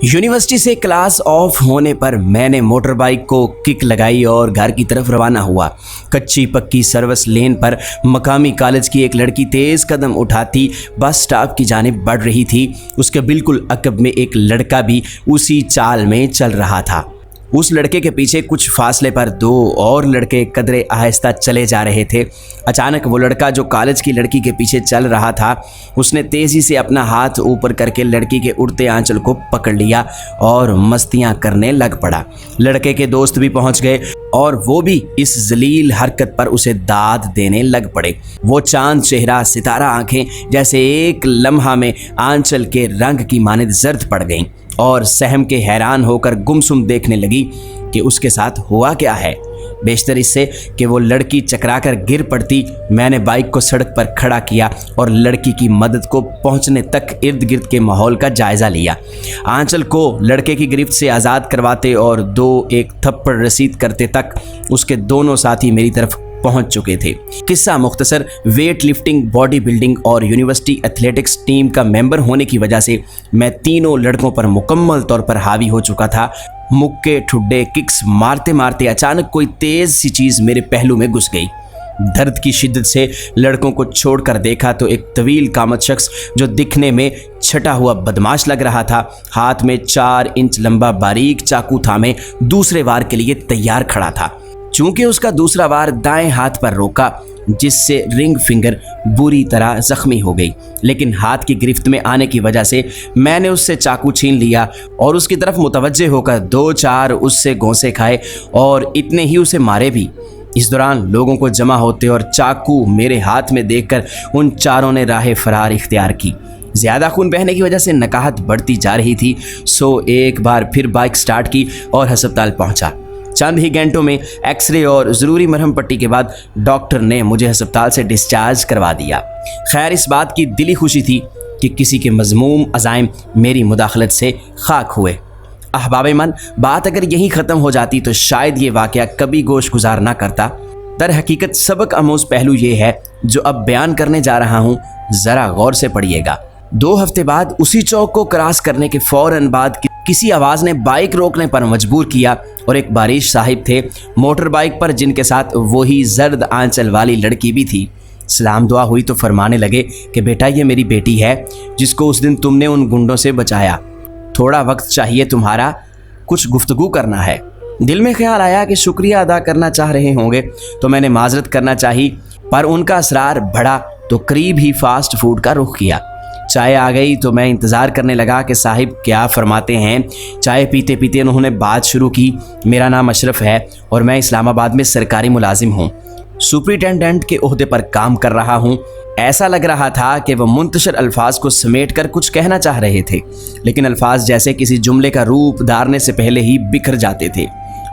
University से class of होने पर मैंने मोटर बाइक को किक लगाई और घर की तरफ रवाना हुआ। कच्ची पक्की सर्विस लेन पर मकामी कॉलेज की एक लड़की तेज़ कदम उठाती बस स्टॉप की जानिब बढ़ रही थी। उसके बिल्कुल अकब में एक लड़का भी उसी चाल में चल रहा था। उस लड़के के पीछे कुछ फासले पर दो और लड़के कदरे आहिस्ता चले जा रहे थे। अचानक वो लड़का जो कॉलेज की लड़की के पीछे चल रहा था, उसने तेज़ी से अपना हाथ ऊपर करके लड़की के उड़ते आंचल को पकड़ लिया और मस्तियां करने लग पड़ा। लड़के के दोस्त भी पहुंच गए और वो भी इस जलील हरकत पर उसे दाद देने लग पड़े। वो चांद चेहरा सितारा आंखें जैसे एक लम्हा में आंचल के रंग की मानिंद जर्द पड़ गईं और सहम के हैरान होकर गुमसुम देखने लगी कि उसके साथ हुआ क्या है। बेशतर इससे कि वो लड़की चकराकर गिर पड़ती, मैंने बाइक को सड़क पर खड़ा किया और लड़की की मदद को पहुंचने तक इर्द गिर्द के माहौल का जायज़ा लिया। आंचल को लड़के की गिरफ्त से आज़ाद करवाते और दो एक थप्पड़ रसीद करते तक उसके दोनों साथी मेरी तरफ पहुंच चुके थे। किस्सा मुख्तसर, वेट लिफ्टिंग, बॉडी बिल्डिंग और यूनिवर्सिटी एथलेटिक्स टीम का मेंबर होने की वजह से मैं तीनों लड़कों पर मुकम्मल तौर पर हावी हो चुका था। मुक्के ठुड्डे किक्स मारते मारते अचानक कोई तेज़ सी चीज़ मेरे पहलू में घुस गई। दर्द की शिद्दत से लड़कों को छोड़कर देखा तो एक तवील कामत शख्स जो दिखने में छटा हुआ बदमाश लग रहा था, हाथ में 4 इंच लंबा बारीक चाकू थामे दूसरे वार के लिए तैयार खड़ा था। चूंकि उसका दूसरा वार दाएं हाथ पर रोका, जिससे रिंग फिंगर बुरी तरह जख्मी हो गई, लेकिन हाथ की गिरफ्त में आने की वजह से मैंने उससे चाकू छीन लिया और उसकी तरफ मुतवज्जे होकर 2-4 उससे घोंसे खाए और इतने ही उसे मारे भी। इस दौरान लोगों को जमा होते और चाकू मेरे हाथ में देखकर उन चारों ने राह फरार इख्तियार की। ज़्यादा खून बहने की वजह से नकाहत बढ़ती जा रही थी, सो एक बार फिर बाइक स्टार्ट की और हस्पताल पहुंचा। चंद ही घंटों में एक्सरे और ज़रूरी मरहम पट्टी के बाद डॉक्टर ने मुझे अस्पताल से डिस्चार्ज करवा दिया। खैर, इस बात की दिली खुशी थी कि किसी के मज़मूम अज़ाइम मेरी मुदाखलत से खाक हुए। अहबाब मन, बात अगर यहीं ख़त्म हो जाती तो शायद ये वाक़या कभी गोश गुजार ना करता। दर हकीकत सबक आमोज़ पहलू ये है जो अब बयान करने जा रहा हूँ, ज़रा गौर से पढ़िएगा। 2 हफ्ते बाद उसी चौक को क्रॉस करने के फ़ौरन बाद किसी आवाज़ ने बाइक रोकने पर मजबूर किया और एक बारिश साहिब थे मोटर बाइक पर, जिनके साथ वही जर्द आंचल वाली लड़की भी थी। सलाम दुआ हुई तो फरमाने लगे कि बेटा, ये मेरी बेटी है जिसको उस दिन तुमने उन गुंडों से बचाया। थोड़ा वक्त चाहिए तुम्हारा, कुछ गुफ्तगू करना है। दिल में ख्याल आया कि शुक्रिया अदा करना चाह रहे होंगे तो मैंने माजरत करना चाही, पर उनका असरार बढ़ा तो करीब ही फास्ट फूड का रुख किया। चाय आ गई तो मैं इंतज़ार करने लगा कि साहिब क्या फरमाते हैं। चाय पीते पीते उन्होंने बात शुरू की। मेरा नाम अशरफ है और मैं इस्लामाबाद में सरकारी मुलाजिम हूँ, सुपरिटेंडेंट के ओहदे पर काम कर रहा हूँ। ऐसा लग रहा था कि वह मुंतशिर अल्फाज को समेट कर कुछ कहना चाह रहे थे, लेकिन अल्फाज जैसे किसी जुमले का रूप धारने से पहले ही बिखर जाते थे।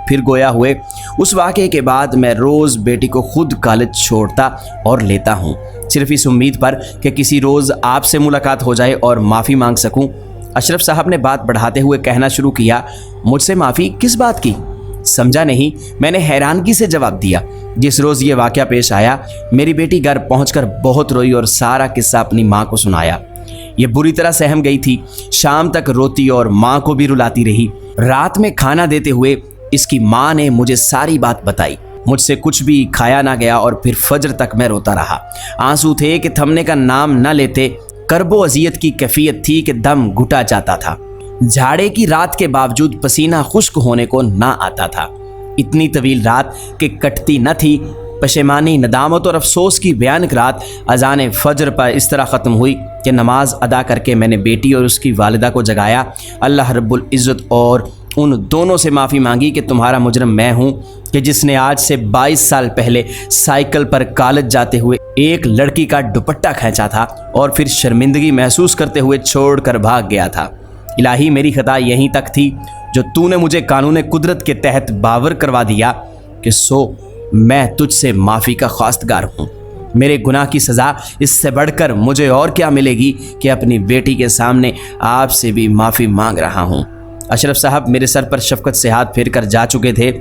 फिर गोया हुए उस वाक़े के बाद मैं रोज़ बेटी को खुद कॉलेज छोड़ता और लेता हूँ, सिर्फ इस उम्मीद पर कि किसी रोज़ आपसे मुलाकात हो जाए और माफ़ी मांग सकूँ। अशरफ साहब ने बात बढ़ाते हुए कहना शुरू किया, मुझसे माफ़ी किस बात की? समझा नहीं, मैंने हैरानगी से जवाब दिया। जिस रोज़ ये वाक़या पेश आया, मेरी बेटी घर पहुंचकर बहुत रोई और सारा किस्सा अपनी माँ को सुनाया। ये बुरी तरह सहम गई थी, शाम तक रोती और माँ को भी रुलाती रही। रात में खाना देते हुए इसकी माँ ने मुझे सारी बात बताई। मुझसे कुछ भी खाया ना गया और फिर फजर तक मैं रोता रहा। आंसू थे कि थमने का नाम न लेते। करबो अजियत की कैफियत थी कि दम घुटा जाता था। झाड़े की रात के बावजूद पसीना खुश्क होने को ना आता था। इतनी तवील रात कि कटती न थी। पशेमानी, नदामत और अफसोस की भयानक रात अजान फजर पर इस तरह ख़त्म हुई कि नमाज अदा करके मैंने बेटी और उसकी वालिदा को जगाया। अल्लाह रब्बुल इज़्ज़त और उन दोनों से माफ़ी मांगी कि तुम्हारा मुजरम मैं हूँ कि जिसने आज से 22 साल पहले साइकिल पर कॉलेज जाते हुए एक लड़की का दुपट्टा खींचा था और फिर शर्मिंदगी महसूस करते हुए छोड़ कर भाग गया था। इलाही, मेरी खता यहीं तक थी जो तूने मुझे कानून कुदरत के तहत बावर करवा दिया कि सो मैं तुझसे माफ़ी का ख्वास्तगार हूँ। मेरे गुनाह की सज़ा इससे बढ़कर मुझे और क्या मिलेगी कि अपनी बेटी के सामने आपसे भी माफ़ी मांग रहा हूँ। अशरफ साहब मेरे सर पर शफकत से हाथ फेर कर जा चुके थे,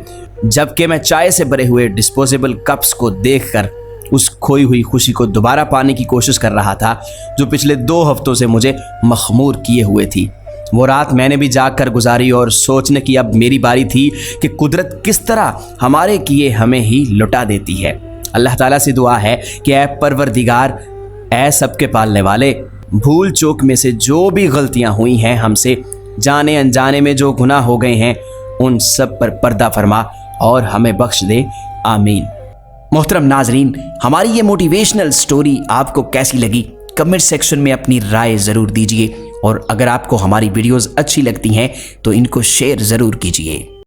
जबकि मैं चाय से भरे हुए डिस्पोजेबल कप्स को देखकर उस खोई हुई खुशी को दोबारा पाने की कोशिश कर रहा था जो पिछले 2 हफ्तों से मुझे मखमूर किए हुए थी। وہ رات میں نے بھی جاگ کر گزاری اور سوچنے کی اب میری باری تھی کہ قدرت کس طرح ہمارے کیے ہمیں ہی لٹا دیتی ہے۔ اللہ تعالیٰ سے دعا ہے کہ اے پروردگار، اے سب کے پالنے والے، بھول چوک میں سے جو بھی غلطیاں ہوئی ہیں ہم سے، جانے انجانے میں جو گناہ ہو گئے ہیں، ان سب پر پردہ فرما اور ہمیں بخش دے، آمین۔ محترم ناظرین، ہماری یہ موٹیویشنل سٹوری آپ کو کیسی لگی؟ کمنٹ سیکشن میں اپنی رائے ضرور دیجیے، اور اگر آپ کو ہماری ویڈیوز اچھی لگتی ہیں تو ان کو شیئر ضرور کیجیے۔